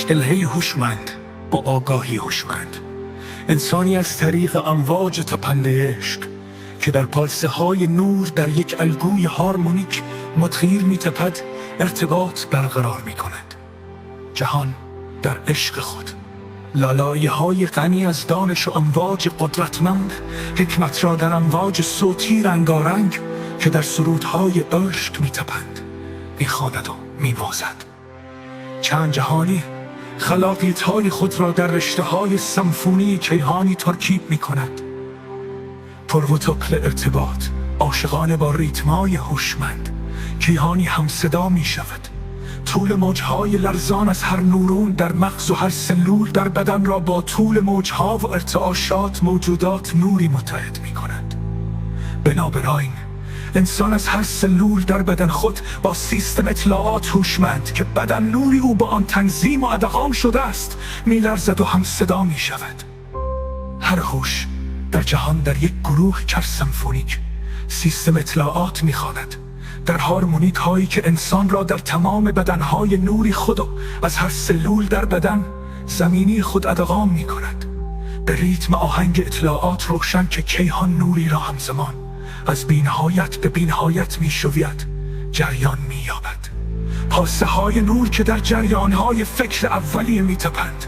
یک الهه هوشمند با آگاهی هوشمند، انسانی از طریق امواج تپنده عشق که در پالسه های نور در یک الگوی هارمونیک متغیر می تپد ارتباط برقرار می کند. جهان در عشق خود لالایه های غنی از دانش و امواج قدرتمند حکمت را در امواج صوتی رنگارنگ که در سرودهای عشق می تپند می خواند و می وازد. چند جهانی خلاقیت های خود را در رشته های سمفونی کیهانی ترکیب می کند. پر و طفل ارتباط عاشقانه با ریتمای هوشمند کیهانی هم صدا می شود. طول موجهای لرزان از هر نورون در مغز و هر سلول در بدن را با طول موجها و ارتعاشات موجودات نوری متحد می کند. بنابراین انسان از هر سلول در بدن خود با سیستم اطلاعات هوشمند که بدن نوری او با آن تنظیم و ادغام شده است می لرزد و هم صدا می شود. هر هوش در جهان در یک گروه چر سمفونیک سیستم اطلاعات می خواند، در هارمونیک هایی که انسان را در تمام بدنهای نوری خود و از هر سلول در بدن زمینی خود ادغام می کند. به ریتم آهنگ اطلاعات روشن که کیهان نوری را همزمان از بینهایت به بینهایت می شوید جریان می یابد. پاسه های نور که در جریان های فکر اولیه می تپند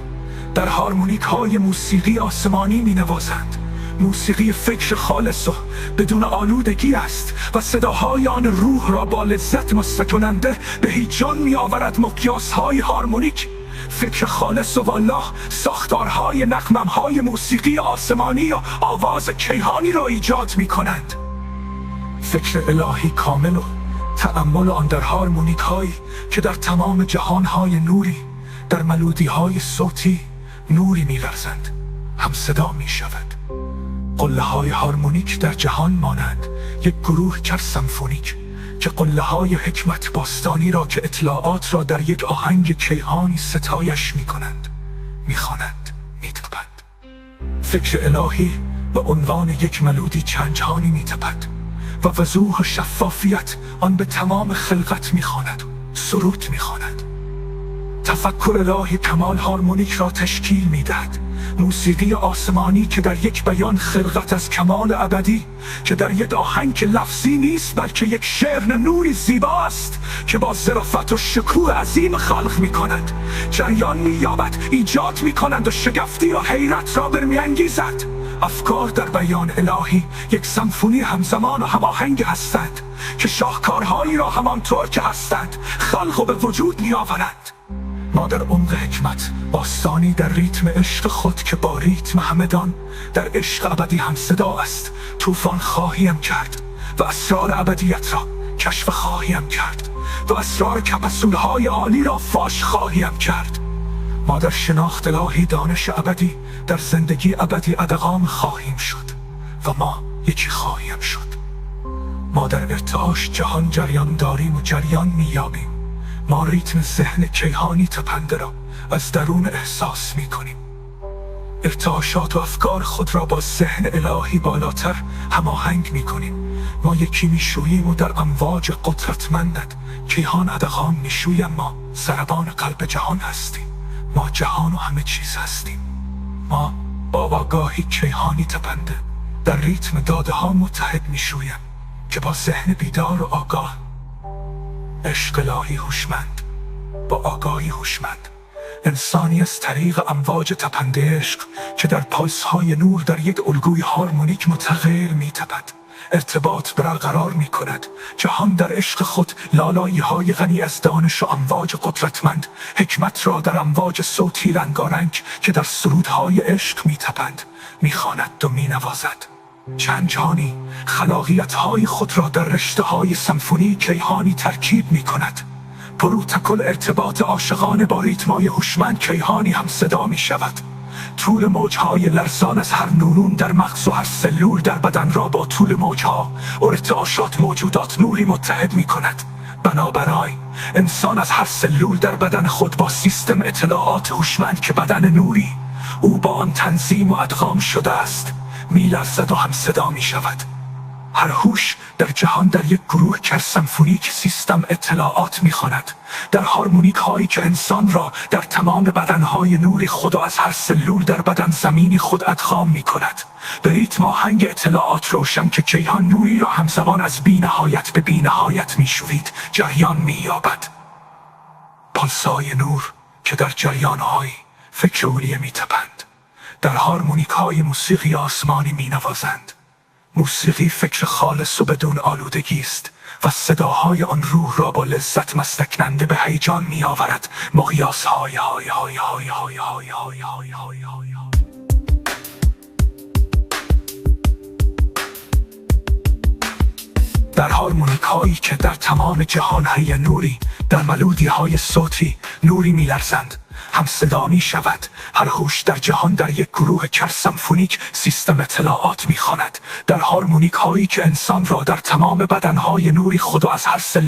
در هارمونیک های موسیقی آسمانی می نوازند. موسیقی فکر خالص و بدون آلودگی است و صداهای آن روح را با لذت مستکننده به هیچ جان می آورد. مقیاس های هارمونیک فکر خالص و والله ساختارهای نغمه‌های موسیقی آسمانی و آواز کیهانی را ایجاد می کنند. فکر الهی کامل و تأمل آن در هارمونیک هایی که در تمام جهان های نوری در ملودی های صوتی نوری می لرزند هم صدا می شود. قله های هارمونیک در جهان مانند یک گروه چر سمفونیک که قله های حکمت باستانی را که اطلاعات را در یک آهنگ کیهانی ستایش می کنند می خوانند، می تپند. فکر الهی به عنوان یک ملودی چند جهانی می تپد و وضوح و شفافیت آن به تمام خلقت می خواند، سرود می خواند. تفکر الهی کمال هارمونیک را تشکیل می دهد. موسیقی آسمانی که در یک بیان خلقت از کمال ابدی که در یک آهنگ که لفظی نیست بلکه یک شعر نوری زیبا است که با ظرافت و شکوه عظیم خلق می کند جریان می یابد، ایجاد می کنند و شگفتی و حیرت را برمی انگیزد. افکار در بیان الهی یک سمفونی همزمان و هماهنگ هستند که شاهکارهایی را همانطور که هستند خلق و به وجود می آورند. ما در عمق حکمت باستانی در ریتم عشق خود که با ریتم همدان در عشق ابدی هم صدا است طوفان خواهیم کرد و اسرار ابدیت را کشف خواهیم کرد و اسرار کپسولهای عالی را فاش خواهیم کرد. ما در شناخت الهی دانش ابدی در زندگی ابدی ادغام خواهیم شد و ما یکی خواهیم شد. ما در ارتعاش جهان جریان داریم و جریان میابیم. ما ریتم ذهن کیهانی تپنده را از درون احساس می کنیم. ارتعاشات و افکار خود را با ذهن الهی بالاتر هماهنگ می کنیم. ما یکی می شوییم و در امواج قدرتمندت کیهان ادغام می شویم. ما ضربان قلب جهان هستیم. ما جهان و همه چیز هستیم. ما با آگاهی کیهانی تپنده در ریتم داده ها متحد می شویم که با ذهن بیدار و آگاه عشق الهی هوشمند با آگاهی هوشمند انسانی از طریق امواج تپنده عشق که در پالس های نور در یک الگوی هارمونیک متغیر می تپد ارتباط برقرار می کند. جهان در عشق خود لالایی های غنی از دانش و امواج قدرتمند حکمت را در امواج صوتی رنگارنگ که در سرودهای عشق می تپند می خواند و می نوازد. چند جهانی خلاقیت های خود را در رشته های سمفونی کیهانی ترکیب می کند. پروتکل ارتباط عاشقانه با ریتمای هوشمند کیهانی هم صدا می شود. طول موجهای لرزان از هر نورون در مغز و هر سلول در بدن را با طول موجها و ارتعاشات موجودات نوری متحد می کند. بنابراین انسان از هر سلول در بدن خود با سیستم اطلاعات هوشمند که بدن نوری او با آن تنظیم و ادغام شده است می لرزد و هم صدا می شود. هر هوش در جهان در یک گروه سمفونیک سیستم اطلاعات میخواند، در هارمونیک هایی که انسان را در تمام بدنهای نوری خدا از هر سلول در بدن زمینی خود ادغام میکند. به ریتم آهنگ اطلاعات روشن که کیهان نوری را همزمان از بی نهایت به بی نهایت میشوید جریان مییابد. پالسای نور که در جریانهای فکر اولیه میتپند، در هارمونیک های موسیقی آسمانی مینوازند. موسیقی فکر خالص و بدون آلودگی است و صداهای آن روح را با لذت مستکننده به هیجان می آورد. مقیاس های های های های های های های های های های. در هارمونیک هایی که در تمام جهان های نوری، در ملودی های صوتی نوری می لرزند، هم صدا می شود. هر هوش در جهان در یک گروه سمفونیک سیستم اطلاعات می خواند، در هارمونیک هایی که انسان را در تمام بدنهای نوری خدا از هر